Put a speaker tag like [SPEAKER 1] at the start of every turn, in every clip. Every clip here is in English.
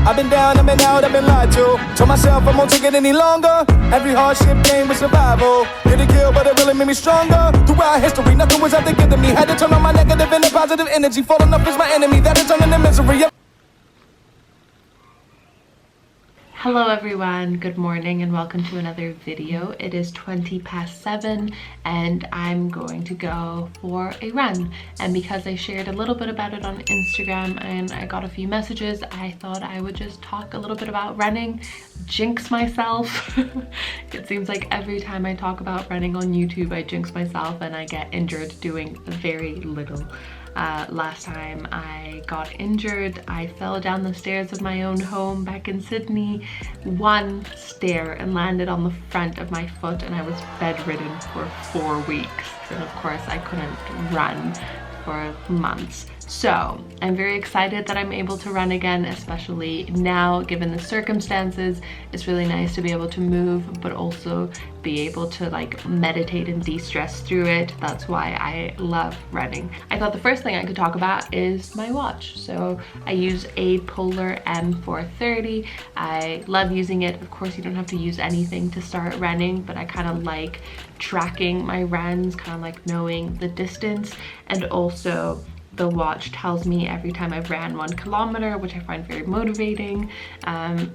[SPEAKER 1] I've been down, I've been out, I've been lied to. Told myself I won't take it any longer. Every hardship came with survival. Didn't kill, but it really made me stronger. Throughout history, nothing was out to get to me. Had to turn on my negative into positive energy. Falling up is my enemy, that'll turn into misery.
[SPEAKER 2] Hello everyone, good morning and welcome to another video. It is 7:20 and I'm going to go for a run, and because I shared a little bit about it on Instagram and I got a few messages, I thought I would just talk a little bit about running, jinx myself. It seems like every time I talk about running on YouTube I jinx myself and I get injured doing very little. Last time I got injured, I fell down the stairs of my own home back in Sydney, one stair, and landed on the front of my foot, and I was bedridden for 4 weeks. And of course I couldn't run for months. So I'm very excited that I'm able to run again, especially now given the circumstances. It's really nice to be able to move, but also be able to like meditate and de-stress through it. That's why I love running. I thought the first thing I could talk about is my watch. So I use a Polar M430. I love using it. Of course you don't have to use anything to start running, but I kind of like tracking my runs, kind of like knowing the distance, and also the watch tells me every time I've ran 1 kilometer, which I find very motivating, and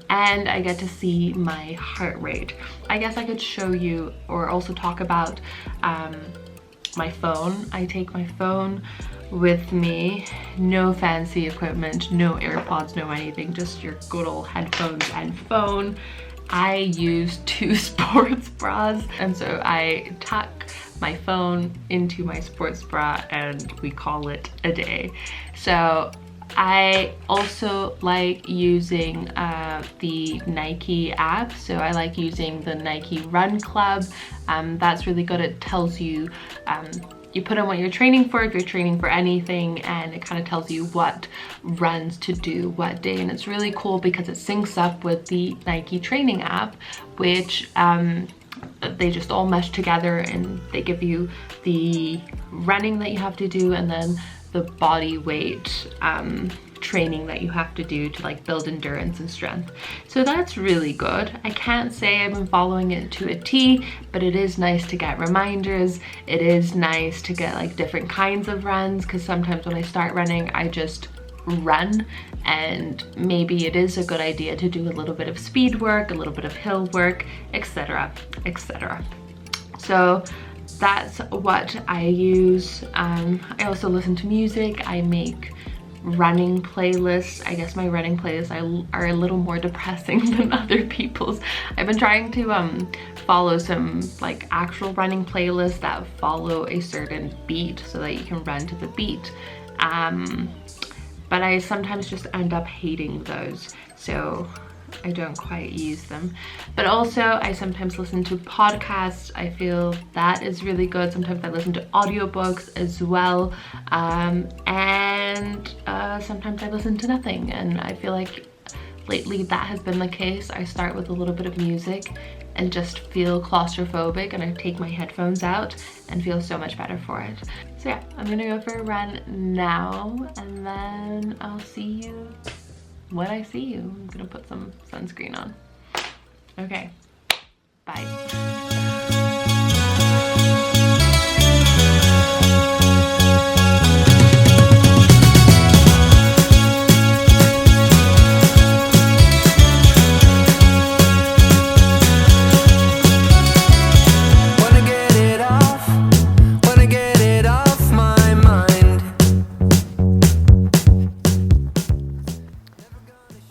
[SPEAKER 2] I get to see my heart rate. I guess I could show you or also talk about my phone. I take my phone with me, no fancy equipment, no AirPods, no anything, just your good old headphones and phone. I use 2 sports bras, and so I tuck my phone into my sports bra and we call it a day. So I also like using the Nike app. So I like using the Nike Run Club. That's really good. It tells you, you put in what you're training for, if you're training for anything, and it kind of tells you what runs to do what day. And it's really cool because it syncs up with the Nike training app, which they just all mesh together, and they give you the running that you have to do and then the body weight training that you have to do to like build endurance and strength. So that's really good. I can't say I've been following it to a T, but it is nice to get reminders. It is nice to get like different kinds of runs, because sometimes when I start running I just run, and maybe it is a good idea to do a little bit of speed work, a little bit of hill work, etc, etc. So that's what I use. I also listen to music. I make running playlists. I guess my running playlists are a little more depressing than other people's. I've been trying to follow some like actual running playlists that follow a certain beat so that you can run to the beat. But I sometimes just end up hating those, so I don't quite use them. But also I sometimes listen to podcasts. I feel that is really good. Sometimes I listen to audiobooks as well, and sometimes I listen to nothing, and I feel like lately that has been the case. I start with a little bit of music and just feel claustrophobic, and I take my headphones out and feel so much better for it. So yeah, I'm gonna go for a run now, and then I'll see you when I see you. I'm gonna put some sunscreen on. Okay, bye.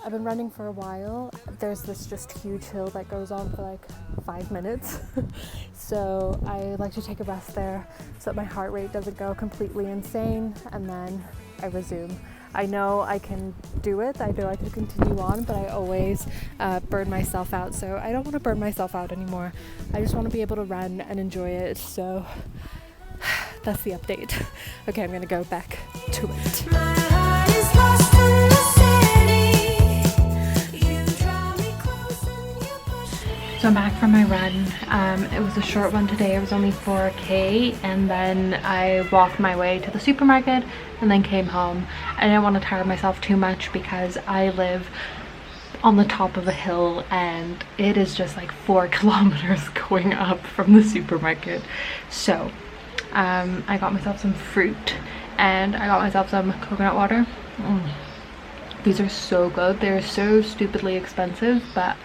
[SPEAKER 3] I've been running for a while. There's this just huge hill that goes on for like 5 minutes. So I like to take a rest there so that my heart rate doesn't go completely insane, and then I resume. I know I can do it. I know I can continue on, but I always burn myself out. So I don't want to burn myself out anymore. I just want to be able to run and enjoy it. So that's the update. Okay, I'm gonna go back to it. My heart is lost in the city.
[SPEAKER 2] So I'm back from my run. It was a short one today. It was only 4K, and then I walked my way to the supermarket and then came home. I didn't want to tire myself too much because I live on the top of a hill, and it is just like 4 kilometers going up from the supermarket. So I got myself some fruit and I got myself some coconut water. These are so good. They're so stupidly expensive, but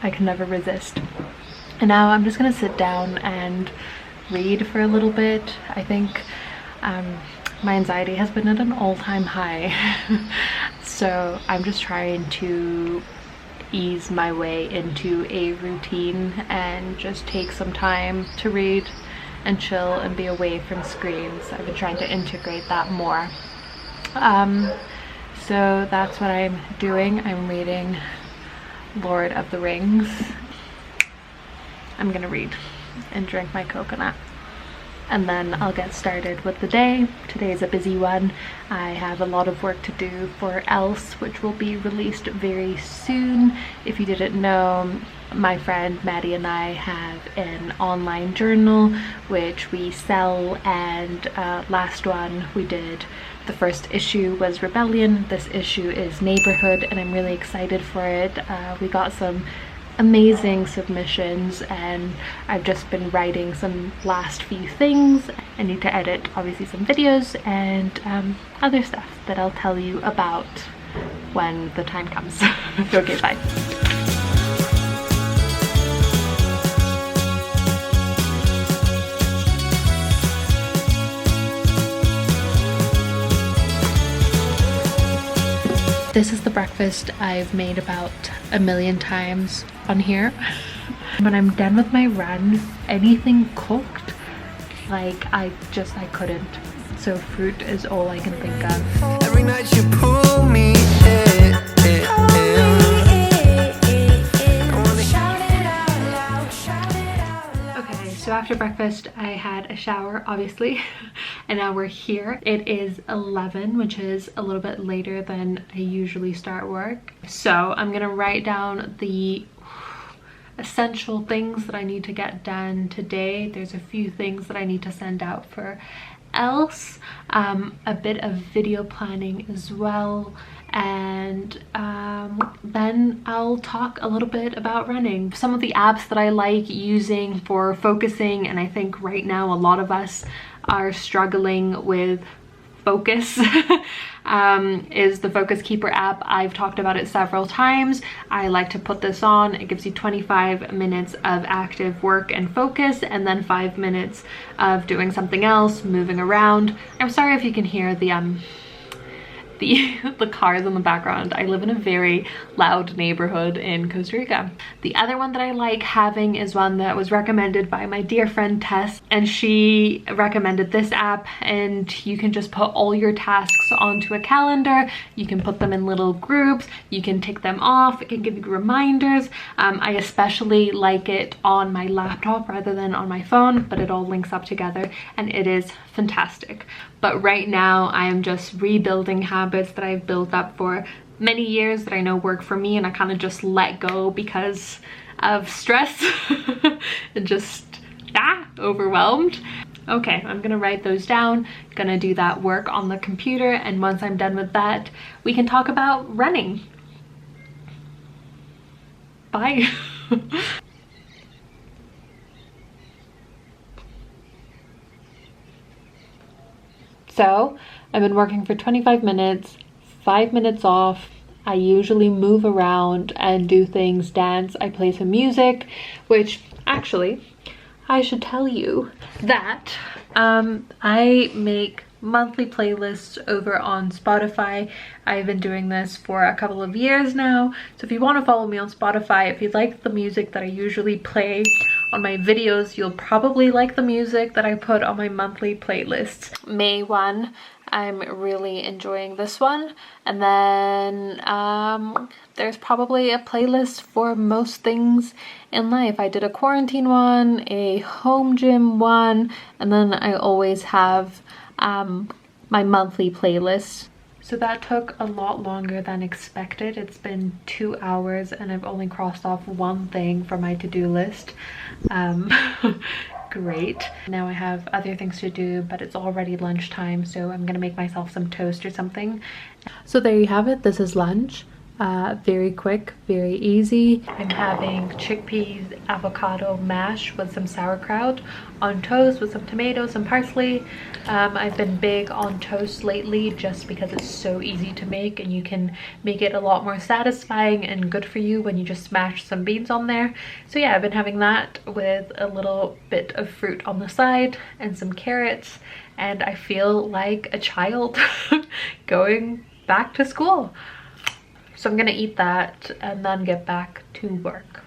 [SPEAKER 2] I can never resist. And now I'm just gonna sit down and read for a little bit. I think my anxiety has been at an all-time high. So I'm just trying to ease my way into a routine and just take some time to read and chill and be away from screens. I've been trying to integrate that more. So that's what I'm doing. I'm reading Lord of the Rings. I'm gonna read and drink my coconut, and then I'll get started with the day. Today is a busy one. I have a lot of work to do for Else, which will be released very soon. If you didn't know, my friend Maddie and I have an online journal which we sell, and last one we did, the first issue was Rebellion, this issue is Neighborhood, and I'm really excited for it. We got some amazing submissions and I've just been writing some last few things. I need to edit obviously some videos and other stuff that I'll tell you about when the time comes. Okay, bye. This is the breakfast I've made about a million times on here. When I'm done with my run, anything cooked, like I couldn't. So fruit is all I can think of.
[SPEAKER 1] Every night you pull me in.
[SPEAKER 2] Okay, so after breakfast I had a shower, obviously, and now we're here. It is 11, which is a little bit later than I usually start work. So I'm gonna write down the essential things that I need to get done today. There's a few things that I need to send out for Else, a bit of video planning as well, and then I'll talk a little bit about running. Some of the apps that I like using for focusing, and I think right now a lot of us are struggling with focus, is the Focus Keeper app. I've talked about it several times. I like to put this on. It gives you 25 minutes of active work and focus, and then 5 minutes of doing something else, moving around. I'm sorry if you can hear the cars in the background. I live in a very loud neighborhood in Costa Rica. The other one that I like having is one that was recommended by my dear friend Tess, and she recommended this app, and you can just put all your tasks onto a calendar. You can put them in little groups, you can tick them off, it can give you reminders. I especially like it on my laptop rather than on my phone, but it all links up together and it is fantastic. But right now I am just rebuilding habits that I've built up for many years that I know work for me, and I kind of just let go because of stress and just overwhelmed. Okay, I'm gonna write those down, gonna do that work on the computer, and once I'm done with that, we can talk about running. Bye. So I've been working for 25 minutes, 5 minutes off. I usually move around and do things, dance. I play some music, which actually I should tell you that I make monthly playlists over on Spotify. I've been doing this for a couple of years now. So if you want to follow me on Spotify, if you like the music that I usually play on my videos, you'll probably like the music that I put on my monthly playlists. May 1, I'm really enjoying this one. And then there's probably a playlist for most things in life. I did a quarantine one, a home gym one, and then I always have my monthly playlist. So that took a lot longer than expected. It's been 2 hours and I've only crossed off one thing from my to-do list. great. Now I have other things to do, but it's already lunchtime, so I'm gonna make myself some toast or something. So there you have it. This is lunch. Very quick, very easy. I'm having chickpeas avocado mash with some sauerkraut on toast with some tomatoes and parsley. I've been big on toast lately just because it's so easy to make, and you can make it a lot more satisfying and good for you when you just smash some beans on there. So yeah, I've been having that with a little bit of fruit on the side and some carrots, and I feel like a child going back to school. So I'm gonna eat that and then get back to work.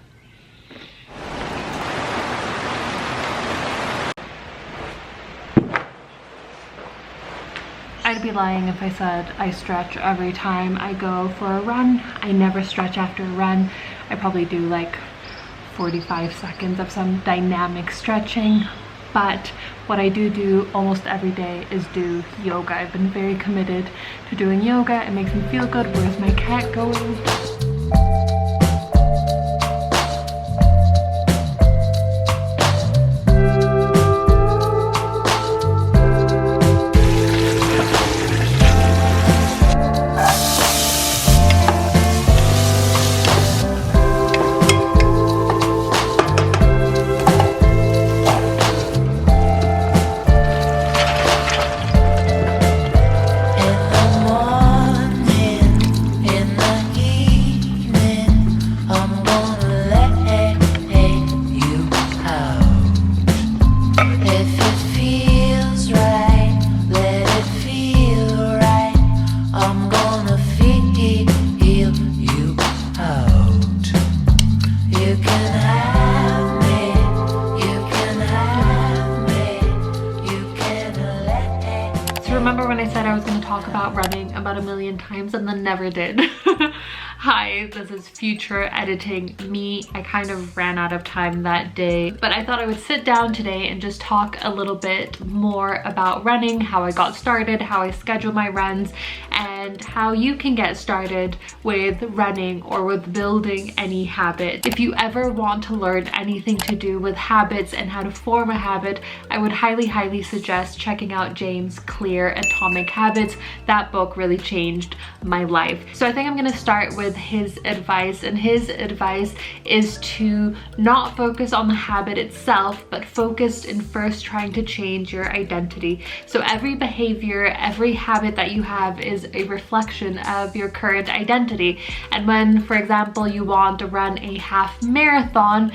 [SPEAKER 2] I'd be lying if I said I stretch every time I go for a run. I never stretch after a run. I probably do like 45 seconds of some dynamic stretching. But what I do almost every day is do yoga. I've been very committed to doing yoga. It makes me feel good. Where's my cat going? Remember when I said I was going to talk about running about a million times and then never did? Hi, this is future editing me. I kind of ran out of time that day, but I thought I would sit down today and just talk a little bit more about running, how I got started, how I schedule my runs, and how you can get started with running or with building any habit. If you ever want to learn anything to do with habits and how to form a habit, I would highly suggest checking out James Clear Atomic Habits. That book really changed my life. So I think I'm gonna start with his advice, and his advice is to not focus on the habit itself, but focus in first trying to change your identity. So every behavior, every habit that you have is a reflection of your current identity. And when, for example, you want to run a half marathon,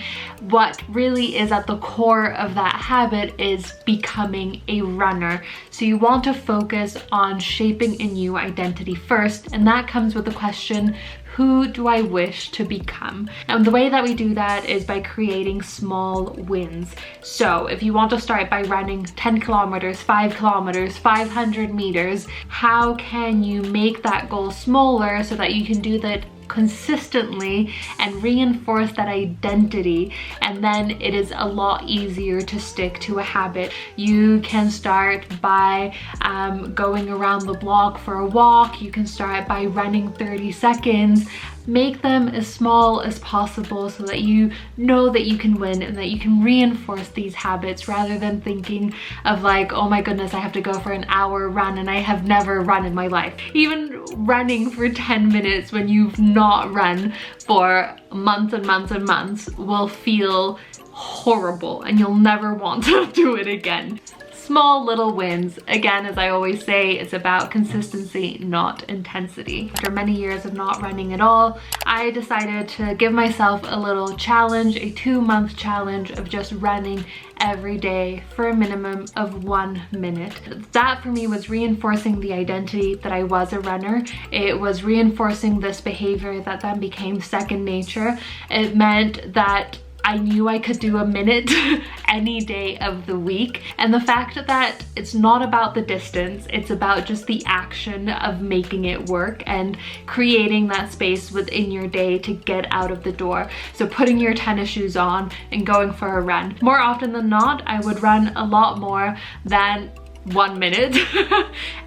[SPEAKER 2] what really is at the core of that habit is becoming a runner. So you want to focus on shaping a new identity first, and that comes with the question, who do I wish to become? And the way that we do that is by creating small wins. So if you want to start by running 10 kilometers, 5 kilometers, 500 meters, how can you make that goal smaller so that you can do that consistently and reinforce that identity, and then it is a lot easier to stick to a habit. You can start by going around the block for a walk. You can start by running 30 seconds. Make them as small as possible so that you know that you can win and that you can reinforce these habits, rather than thinking of like, oh my goodness, I have to go for an hour run and I have never run in my life. Even running for 10 minutes when you've not run for months and months and months will feel horrible, and you'll never want to do it again. Small little wins. Again, as I always say, it's about consistency, not intensity. After many years of not running at all, I decided to give myself a little challenge, a 2-month challenge of just running every day for a minimum of 1 minute. That for me was reinforcing the identity that I was a runner. It was reinforcing this behavior that then became second nature. It meant that I knew I could do a minute any day of the week. And the fact that it's not about the distance, it's about just the action of making it work and creating that space within your day to get out of the door. So putting your tennis shoes on and going for a run. More often than not, I would run a lot more than 1 minute.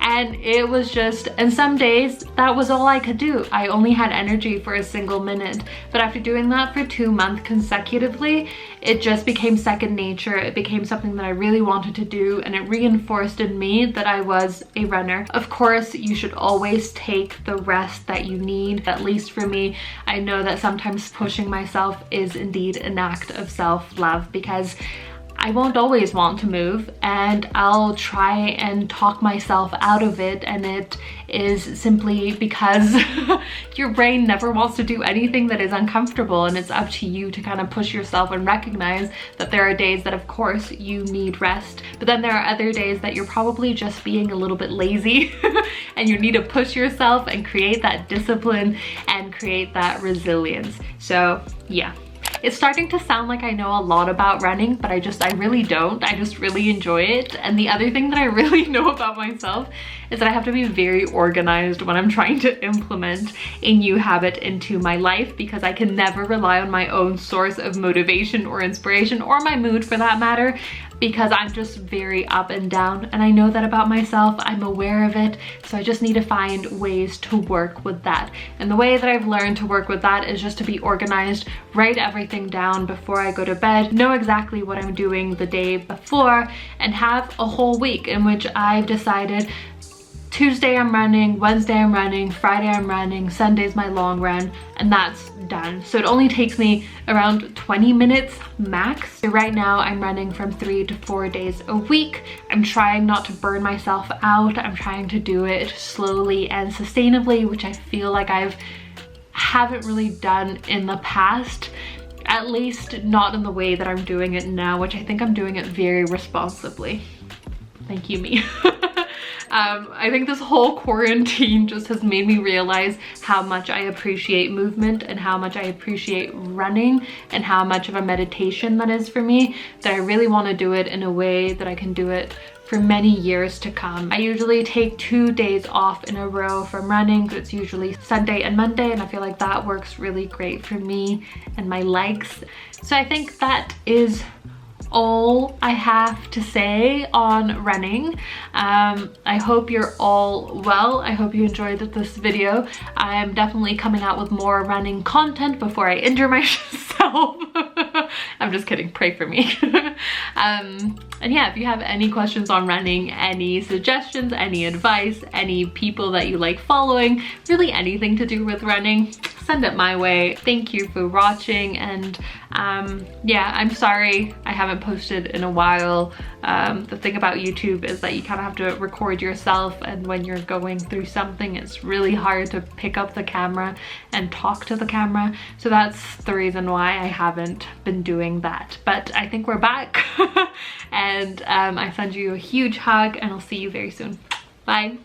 [SPEAKER 2] And it was just, and some days that was all I could do. I only had energy for a single minute. But after doing that for 2 months consecutively, it just became second nature. It became something that I really wanted to do, and it reinforced in me that I was a runner. Of course, you should always take the rest that you need. At least for me, I know that sometimes pushing myself is indeed an act of self-love, because I won't always want to move, and I'll try and talk myself out of it, and it is simply because your brain never wants to do anything that is uncomfortable, and it's up to you to kind of push yourself and recognize that there are days that of course you need rest, but then there are other days that you're probably just being a little bit lazy and you need to push yourself and create that discipline and create that resilience. So yeah. It's starting to sound like I know a lot about running, but I really don't. I just really enjoy it. And the other thing that I really know about myself is that I have to be very organized when I'm trying to implement a new habit into my life, because I can never rely on my own source of motivation or inspiration, or my mood for that matter, because I'm just very up and down, and I know that about myself. I'm aware of it, so I just need to find ways to work with that. And the way that I've learned to work with that is just to be organized, write everything down before I go to bed, know exactly what I'm doing the day before, and have a whole week in which I've decided Tuesday I'm running, Wednesday I'm running, Friday I'm running, Sunday's my long run, and that's done. So it only takes me around 20 minutes max. So right now I'm running from 3 to 4 days a week. I'm trying not to burn myself out. I'm trying to do it slowly and sustainably, which I feel like haven't really done in the past. At least not in the way that I'm doing it now, which I think I'm doing it very responsibly. Thank you, me. I think this whole quarantine just has made me realize how much I appreciate movement, and how much I appreciate running, and how much of a meditation that is for me, that I really want to do it in a way that I can do it for many years to come. I usually take 2 days off in a row from running. It's usually Sunday and Monday, and I feel like that works really great for me and my legs. So I think that is all I have to say on running. I hope you're all well. I hope you enjoyed this video. I'm definitely coming out with more running content before I injure myself. I'm just kidding, pray for me. And yeah, if you have any questions on running, any suggestions, any advice, any people that you like following, really anything to do with running, send it my way. Thank you for watching, and yeah, I'm sorry I haven't posted in a while. The thing about YouTube is that you kind of have to record yourself, and when you're going through something, it's really hard to pick up the camera and talk to the camera. So that's the reason why I haven't been doing that. But I think we're back. And I send you a huge hug, and I'll see you very soon. Bye.